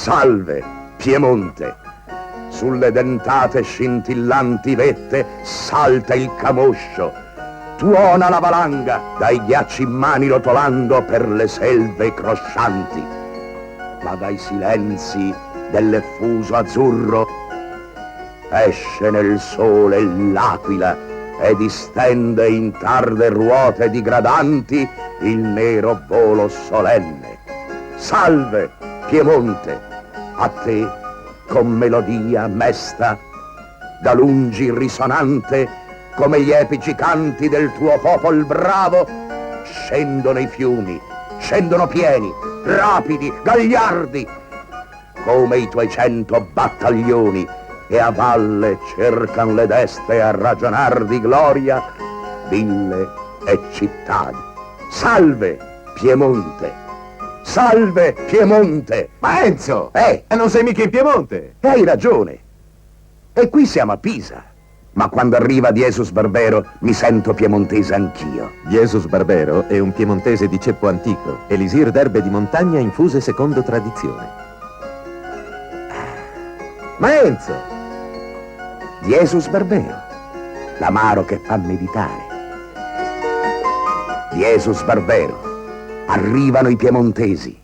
Salve, Piemonte! Sulle dentate scintillanti vette salta il camoscio, tuona la valanga, dai ghiacci immani rotolando per le selve croscianti. Ma dai silenzi dell'effuso azzurro esce nel sole l'aquila e distende in tarde ruote digradanti il nero volo solenne. Salve, Piemonte! A te, con melodia mesta, da lungi risonante, come gli epici canti del tuo popol bravo, scendono i fiumi, scendono pieni, rapidi, gagliardi, come i tuoi 100 battaglioni, e a valle cercan le deste a ragionar di gloria, ville e città. Salve, Piemonte! Salve, Piemonte! Ma Enzo! Non sei mica in Piemonte! Hai ragione. E qui siamo a Pisa. Ma quando arriva Jesus Barbero mi sento piemontese anch'io. Jesus Barbero è un piemontese di ceppo antico, elisir d'erbe di montagna infuse secondo tradizione. Ma Enzo! Jesus Barbero, l'amaro che fa meditare. Jesus Barbero, arrivano i piemontesi.